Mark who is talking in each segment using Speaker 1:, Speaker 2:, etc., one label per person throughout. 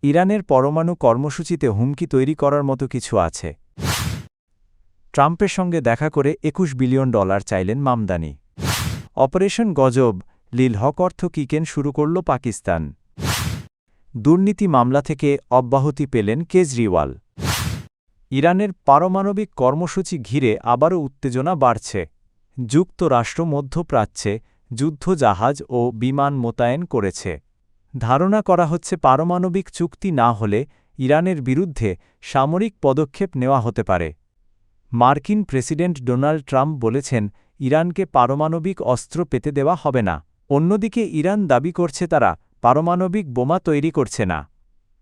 Speaker 1: ইরানের পরমাণু কর্মসূচিতে হুমকি তৈরি করার মতো কিছু আছে। ট্রাম্পের সঙ্গে দেখা করে $21 বিলিয়ন চাইলেন মামদানি। অপারেশন গজব, লিল হক অর্থ কিকেন শুরু করল পাকিস্তান। দুর্নীতি মামলা থেকে অব্যাহতি পেলেন কেজরিওয়াল। ইরানের পারমাণবিক কর্মসূচি ঘিরে আবারও উত্তেজনা বাড়ছে। যুক্তরাষ্ট্র মধ্যপ্রাচ্যে যুদ্ধজাহাজ ও বিমান মোতায়েন করেছে। ধারণা করা হচ্ছে পারমাণবিক চুক্তি না হলে ইরানের বিরুদ্ধে সামরিক পদক্ষেপ নেওয়া হতে পারে। মার্কিন প্রেসিডেন্ট ডোনাল্ড ট্রাম্প বলেছেন, ইরানকে পারমাণবিক অস্ত্র পেতে দেওয়া হবে না। অন্যদিকে ইরান দাবি করছে তারা পারমাণবিক বোমা তৈরি করছে না।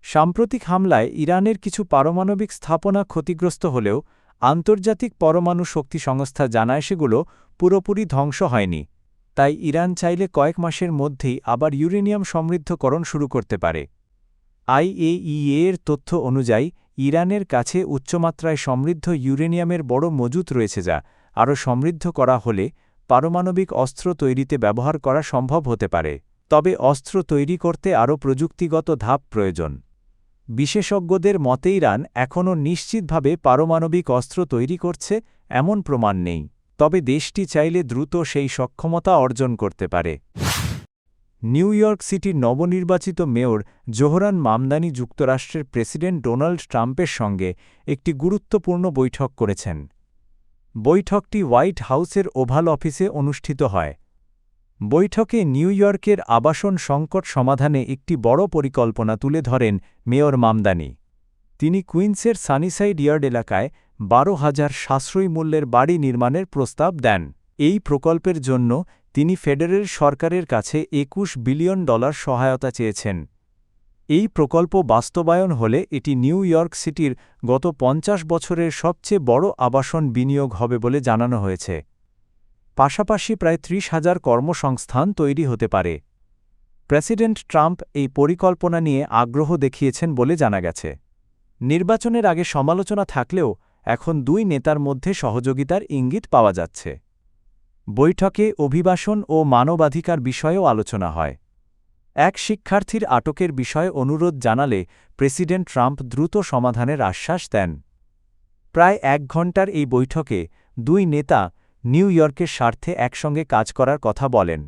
Speaker 1: সাম্প্রতিক হামলায় ইরানের কিছু পারমাণবিক স্থাপনা ক্ষতিগ্রস্ত হলেও আন্তর্জাতিক পরমাণু শক্তি সংস্থা জানায় সেগুলো পুরোপুরি ধ্বংস হয়নি। তাই ইরান চাইলে কয়েক মাসের মধ্যেই আবার ইউরেনিয়াম সমৃদ্ধকরণ শুরু করতে পারে। আইএইএ-এর তথ্য অনুযায়ী ইরানের কাছে উচ্চমাত্রায় সমৃদ্ধ ইউরেনিয়ামের বড় মজুত রয়েছে, যা আরও সমৃদ্ধ করা হলে পারমাণবিক অস্ত্র তৈরিতে ব্যবহার করা সম্ভব হতে পারে। তবে অস্ত্র তৈরি করতে আরও প্রযুক্তিগত ধাপ প্রয়োজন। বিশেষজ্ঞদের মতে ইরান এখনও নিশ্চিতভাবে পারমাণবিক অস্ত্র তৈরি করছে এমন প্রমাণ নেই, তবে দেশটি চাইলে দ্রুত সেই সক্ষমতা অর্জন করতে পারে। নিউ ইয়র্ক সিটির নবনির্বাচিত মেয়র জোহরান মামদানি যুক্তরাষ্ট্রের প্রেসিডেন্ট ডোনাল্ড ট্রাম্পের সঙ্গে একটি গুরুত্বপূর্ণ বৈঠক করেছেন। বৈঠকটি হোয়াইট হাউসের ওভাল অফিসে অনুষ্ঠিত হয়। বৈঠকে নিউ ইয়র্কের আবাসন সংকট সমাধানে একটি বড় পরিকল্পনা তুলে ধরেন মেয়র মামদানি। তিনি কুইন্সের সানিসাইড ইয়ার্ড এলাকায় 12,000 সাশ্রয়ী মূল্যের বাড়ি নির্মাণের প্রস্তাব দেন। এই প্রকল্পের জন্য তিনি ফেডারেল সরকারের কাছে $21 বিলিয়ন সহায়তা চেয়েছেন। এই প্রকল্প বাস্তবায়ন হলে এটি নিউ ইয়র্ক সিটির গত 50 বছরের সবচেয়ে বড় আবাসন বিনিয়োগ হবে বলে জানানো হয়েছে। পাশাপাশি প্রায় 30,000 কর্মসংস্থান তৈরি হতে পারে। প্রেসিডেন্ট ট্রাম্প এই পরিকল্পনা নিয়ে আগ্রহ দেখিয়েছেন বলে জানা গেছে। নির্বাচনের আগে সমালোচনা থাকলেও এখন দুই নেতার মধ্যে সহযোগিতার ইঙ্গিত পাওয়া যাচ্ছে। বৈঠকে অভিবাসন ও মানবাধিকার বিষয়েও আলোচনা হয়। এক শিক্ষার্থীর আটকের বিষয়ে অনুরোধ জানালে প্রেসিডেন্ট ট্রাম্প দ্রুত সমাধানের আশ্বাস দেন। প্রায় 1 ঘণ্টার এই বৈঠকে দুই নেতা নিউ ইয়র্কের স্বার্থে একসঙ্গে কাজ করার কথা বলেন।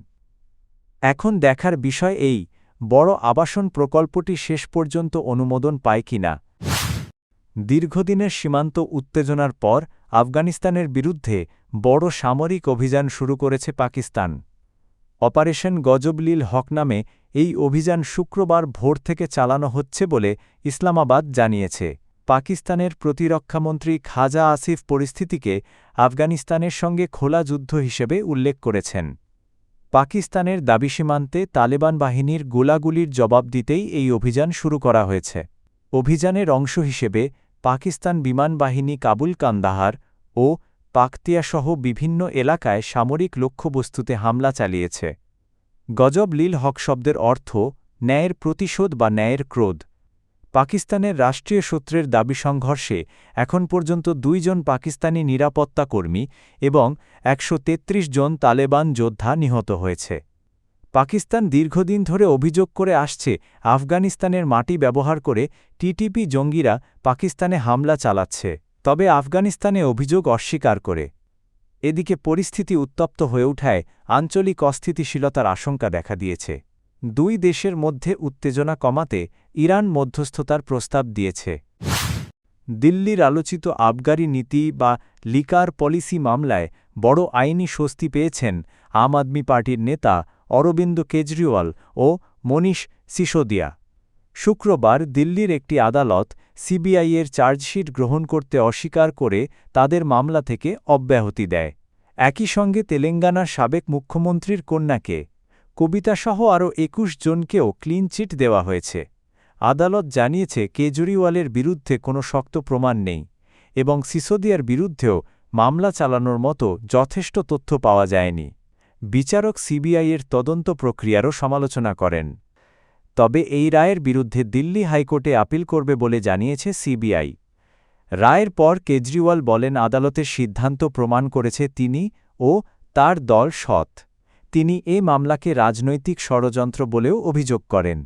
Speaker 1: এখন দেখার বিষয় এই বড় আবাসন প্রকল্পটি শেষ পর্যন্ত অনুমোদন পায় কিনা। দীর্ঘদিনের সীমান্ত উত্তেজনার পর আফগানিস্তানের বিরুদ্ধে বড় সামরিক অভিযান শুরু করেছে পাকিস্তান। অপারেশন গজব লিল হক নামে এই অভিযান শুক্রবার ভোর থেকে চালানো হচ্ছে বলে ইসলামাবাদ জানিয়েছে। পাকিস্তানের প্রতিরক্ষামন্ত্রী খাজা আসিফ পরিস্থিতিকে আফগানিস্তানের সঙ্গে খোলা যুদ্ধ হিসেবে উল্লেখ করেছেন। পাকিস্তানের দাবি সীমান্তে তালেবান বাহিনীর গোলাগুলির জবাব দিতেই এই অভিযান শুরু করা হয়েছে। অভিযানের অংশ হিসেবে পাকিস্তান বিমান বাহিনী কাবুল, কান্দাহার ও পাকতিয়া-সহ বিভিন্ন এলাকায় সামরিক লক্ষ্যবস্তুতে হামলা চালিয়েছে। গজব লিল হক শব্দের অর্থ ন্যায়ের প্রতিশোধ বা ন্যায়ের ক্রোধ। পাকিস্তানের রাষ্ট্রীয় সূত্রের দাবি সংঘর্ষে এখন পর্যন্ত 2 জন পাকিস্তানি নিরাপত্তা কর্মী এবং 133 জন তালেবান যোদ্ধা নিহত হয়েছে। পাকিস্তান দীর্ঘদিন ধরে অভিযোগ করে আসছে আফগানিস্তানের মাটি ব্যবহার করে টিটিপি জঙ্গিরা পাকিস্তানে হামলা চালাচ্ছে, তবে আফগানিস্তানে অভিযোগ অস্বীকার করে। এদিকে পরিস্থিতি উত্তপ্ত হয়ে ওঠায় আঞ্চলিক অস্থিতিশীলতার আশঙ্কা দেখা দিয়েছে। দুই দেশের মধ্যে উত্তেজনা কমাতে ইরান মধ্যস্থতার প্রস্তাব দিয়েছে। দিল্লির আলোচিত আবগারি নীতি বা লিকার পলিসি মামলায় বড় আইনি স্বস্তি পেয়েছেন আম আদমি পার্টির নেতা অরবিন্দ কেজরিওয়াল ও মনীষ সিসোদিয়া। শুক্রবার দিল্লির একটি আদালত সিবিআইয়ের চার্জশিট গ্রহণ করতে অস্বীকার করে তাদের মামলা থেকে অব্যাহতি দেয়। একই সঙ্গে তেলেঙ্গানার সাবেক মুখ্যমন্ত্রীর কন্যাকে কবিতাসহ আরও 21 জনকেও ক্লিন চিট দেওয়া হয়েছে। আদালত জানিয়েছে কেজরিওয়ালের বিরুদ্ধে কোনো শক্ত প্রমাণ নেই এবং সিসোদিয়ার বিরুদ্ধেও মামলা চালানোর মতো যথেষ্ট তথ্য পাওয়া যায়নি। বিচারক সিবিআইয়ের তদন্ত প্রক্রিয়ারও সমালোচনা করেন। তবে এই রায়ের বিরুদ্ধে দিল্লি হাইকোর্টে আপিল করবে বলে জানিয়েছে সিবিআই। রায়ের পর কেজরিওয়াল বলেন, আদালতের সিদ্ধান্ত প্রমাণ করেছে তিনি ও তার দল সৎ। তিনি এ মামলাকে রাজনৈতিক ষড়যন্ত্র বলেও অভিযোগ করেন।